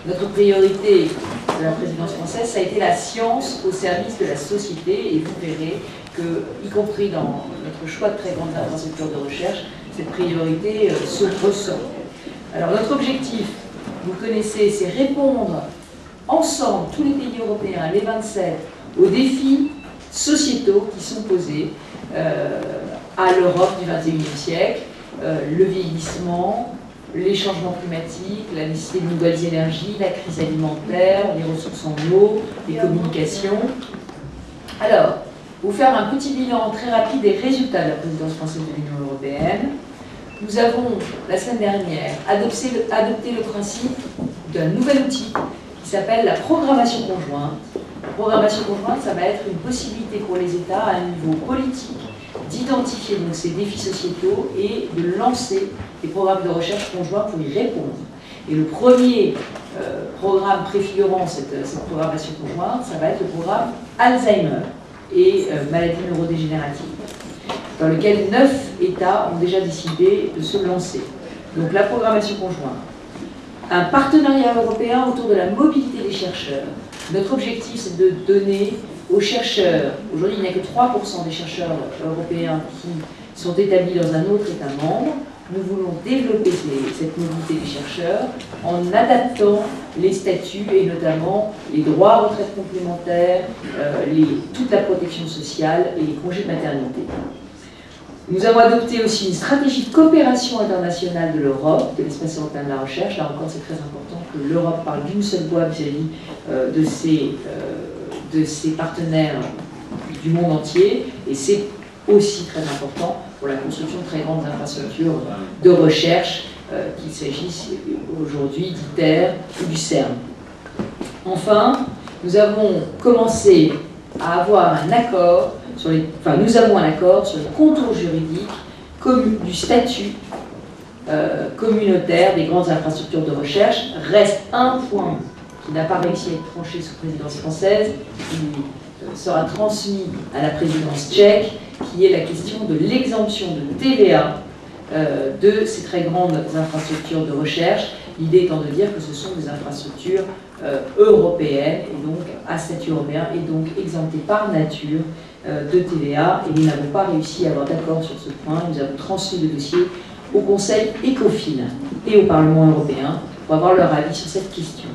Notre priorité de la présidence française, ça a été la science au service de la société, et vous verrez que, y compris dans notre choix de très grandes infrastructures de recherche, cette priorité se ressent. Alors notre objectif, vous le connaissez, c'est répondre ensemble, tous les pays européens, les 27, aux défis sociétaux qui sont posés à l'Europe du XXIe siècle, le vieillissement, les changements climatiques, la nécessité de nouvelles énergies, la crise alimentaire, les ressources en eau, les communications. Alors, pour faire un petit bilan très rapide des résultats de la présidence française de l'Union européenne, nous avons, la semaine dernière, adopté le principe d'un nouvel outil qui s'appelle la programmation conjointe. La programmation conjointe, ça va être une possibilité pour les États, à un niveau politique, d'identifier donc ces défis sociétaux et de lancer des programmes de recherche conjoints pour y répondre. Et le premier programme préfigurant cette programmation conjointe, ça va être le programme Alzheimer et maladies neurodégénératives, dans lequel 9 États ont déjà décidé de se lancer. Donc la programmation conjointe, un partenariat européen autour de la mobilité des chercheurs. Notre objectif, c'est de donner aux chercheurs, aujourd'hui il n'y a que 3% des chercheurs européens qui sont établis dans un autre État membre. Nous voulons développer cette mobilité des chercheurs en adaptant les statuts et notamment les droits à retraite complémentaire, toute la protection sociale et les congés de maternité. Nous avons adopté aussi une stratégie de coopération internationale de l'Europe, de l'espace européen de la recherche. Là encore, c'est très important que l'Europe parle d'une seule voix vis-à-vis de ses partenaires du monde entier. Et c'est aussi très important pour la construction de très grandes infrastructures de recherche, qu'il s'agisse aujourd'hui d'ITER ou du CERN. Enfin, nous avons commencé à avoir un accord nous avons un accord sur les contours juridiques du statut communautaire des grandes infrastructures de recherche. Reste un point qui n'a pas réussi à être tranché sous présidence française, qui sera transmis à la présidence tchèque, qui est la question de l'exemption de TVA de ces très grandes infrastructures de recherche. L'idée étant de dire que ce sont des infrastructures européennes, et donc à statut européen, et donc exemptées par nature de TVA, et nous n'avons pas réussi à avoir d'accord sur ce point. Nous avons transmis le dossier au Conseil ECOFIN et au Parlement européen pour avoir leur avis sur cette question.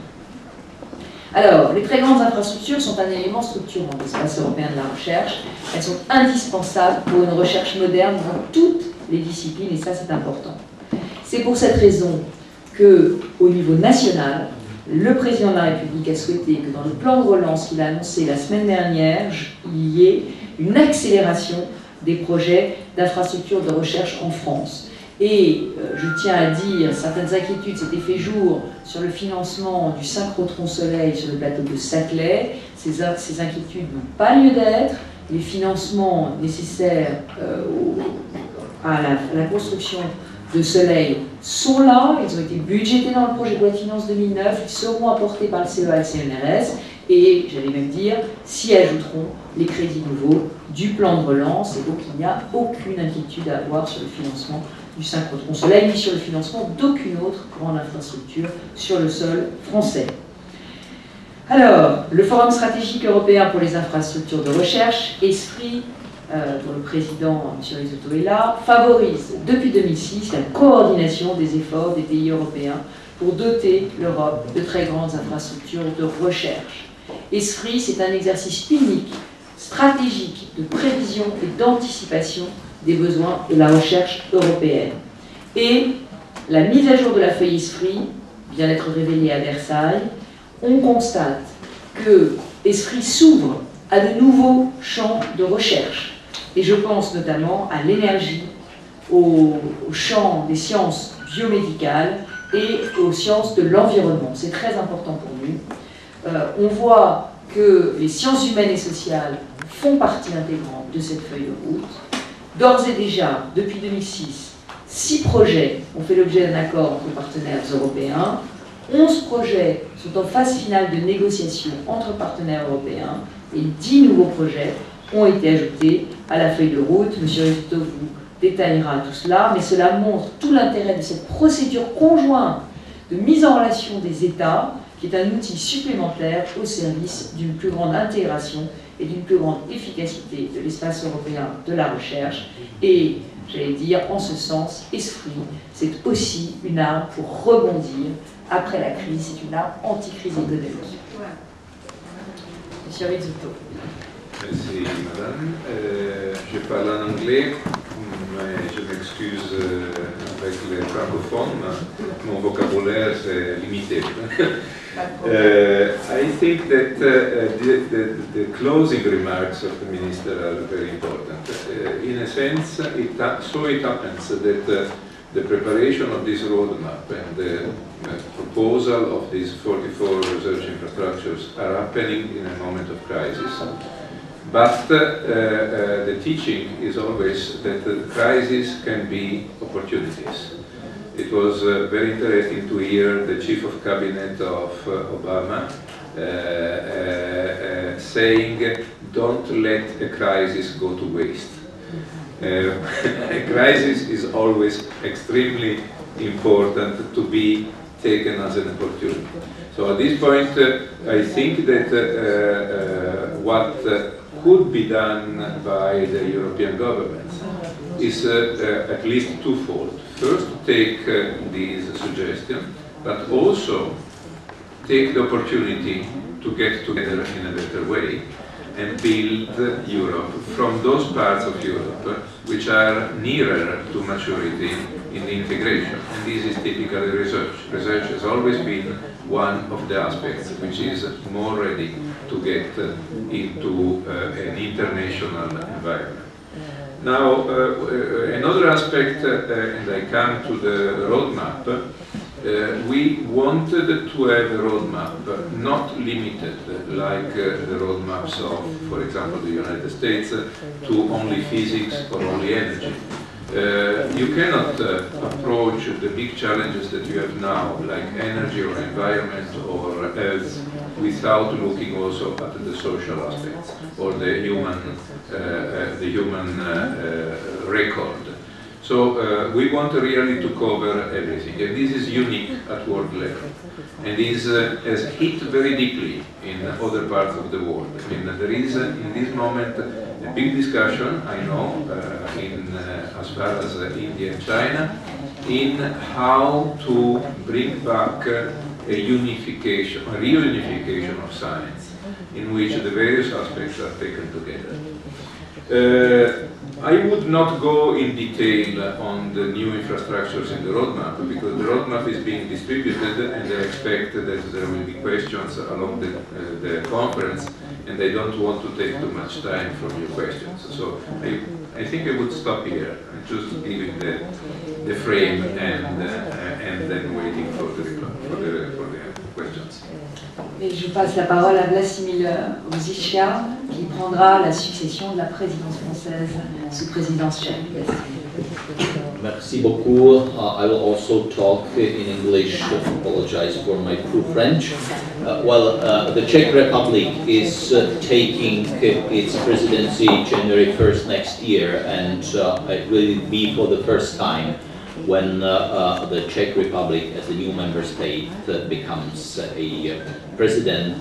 Alors, les très grandes infrastructures sont un élément structurant de l'espace européen de la recherche. Elles sont indispensables pour une recherche moderne dans toutes les disciplines, et ça c'est important. C'est pour cette raison qu'au niveau national, le président de la République a souhaité que dans le plan de relance qu'il a annoncé la semaine dernière, il y ait une accélération des projets d'infrastructures de recherche en France. Et je tiens à dire, certaines inquiétudes s'étaient fait jour sur le financement du synchrotron Soleil sur le plateau de Saclay. Ces inquiétudes n'ont pas lieu d'être. Les financements nécessaires à la construction de Soleil sont là, ils ont été budgétés dans le projet de loi de finances 2009, ils seront apportés par le CEA et le CNRS, et j'allais même dire, s'y ajouteront les crédits nouveaux du plan de relance, et donc il n'y a aucune inquiétude à avoir sur le financement du synchrotron Soleil, ni sur le financement d'aucune autre grande infrastructure sur le sol français. Alors, le Forum stratégique européen pour les infrastructures de recherche, ESFRI, dont le président, M. Risotto, est là, favorise depuis 2006 la coordination des efforts des pays européens pour doter l'Europe de très grandes infrastructures de recherche. ESFRI, c'est un exercice unique, stratégique, de prévision et d'anticipation des besoins de la recherche européenne. Et la mise à jour de la feuille ESFRI vient d'être révélée à Versailles. On constate que ESFRI s'ouvre à de nouveaux champs de recherche. Et je pense notamment à l'énergie, au champ des sciences biomédicales et aux sciences de l'environnement. C'est très important pour nous. On voit que les sciences humaines et sociales font partie intégrante de cette feuille de route. D'ores et déjà, depuis 2006, 6 projets ont fait l'objet d'un accord entre partenaires européens. 11 projets sont en phase finale de négociation entre partenaires européens et 10 nouveaux projets ont été ajoutés à la feuille de route. M. Risotto vous détaillera tout cela, mais cela montre tout l'intérêt de cette procédure conjointe de mise en relation des États, qui est un outil supplémentaire au service d'une plus grande intégration et d'une plus grande efficacité de l'espace européen de la recherche. Et, j'allais dire, en ce sens, esprit, c'est aussi une arme pour rebondir après la crise, c'est une arme anti-crise économique. Monsieur Rizzuto. Merci, madame. Je parle en anglais, mais je m'excuse avec les francophones, mon vocabulaire est limité. I think that the closing remarks of the minister are very important. In a sense, it happens that the preparation of this roadmap and the proposal of these 44 research infrastructures are happening in a moment of crisis. But the teaching is always that the crisis can be opportunities. It was very interesting to hear the chief of cabinet of Obama saying, don't let a crisis go to waste. A crisis is always extremely important to be taken as an opportunity. So at this point, I think that what could be done by the European governments is at least twofold. First, to take these suggestions, but also take the opportunity to get together in a better way and build Europe from those parts of Europe which are nearer to maturity in the integration. And this is typically research. Research has always been one of the aspects which is more ready to get into an international environment. Now, another aspect, and I come to the roadmap, we wanted to have a roadmap not limited like the roadmaps of, for example, the United States to only physics or only energy. You cannot approach the big challenges that you have now, like energy or environment or health, without looking also at the social aspects or the human record. So we want really to cover everything, and this is unique at world level, and this has hit very deeply in other parts of the world. I mean, there is in this moment a big discussion, I know, as far as India and China, in how to bring back a unification, a reunification of science, in which the various aspects are taken together. I would not go in detail on the new infrastructures in the roadmap, because the roadmap is being distributed and I expect that there will be questions along the conference, and I don't want to take too much time from your questions. So I think I would stop here, just giving the frame and then waiting for the questions. Et je passe la parole à Vladimir Ruzicka, qui prendra la succession de la présidence française sous présidence tchèque. Merci beaucoup. I will also talk in English. Apologize for my poor French. The Czech Republic is taking its presidency January 1st next year, and it will be for the first time when the Czech Republic, as a new member state, becomes a president.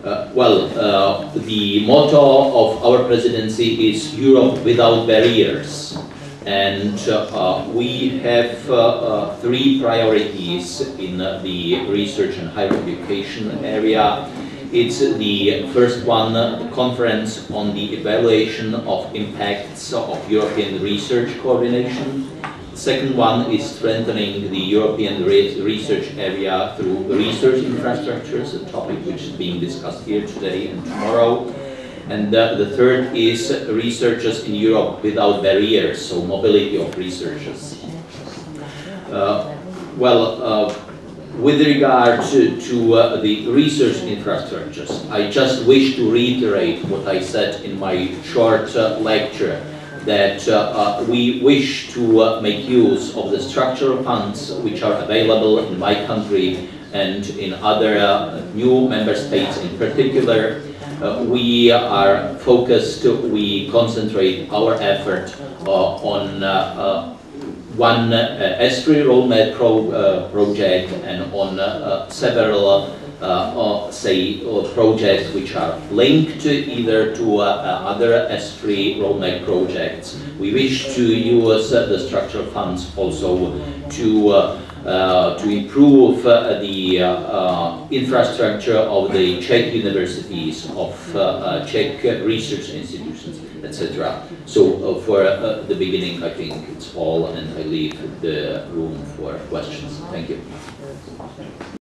The motto of our presidency is Europe without barriers, and we have three priorities in the research and higher education area. It's the first one, the conference on the evaluation of impacts of European research coordination. The second one is strengthening the European research area through research infrastructures, a topic which is being discussed here today and tomorrow. And the third is researchers in Europe without barriers, so mobility of researchers. With regard to the research infrastructures, I just wish to reiterate what I said in my short lecture, that we wish to make use of the structural funds which are available in my country and in other new member states in particular. We are focused, we concentrate our effort on one S3 roadmap project and on several projects which are linked either to other S3 roadmap projects. We wish to use the structural funds also to improve the infrastructure of the Czech universities, of Czech research institutions, etc. So for the beginning, I think it's all, and I leave the room for questions. Thank you.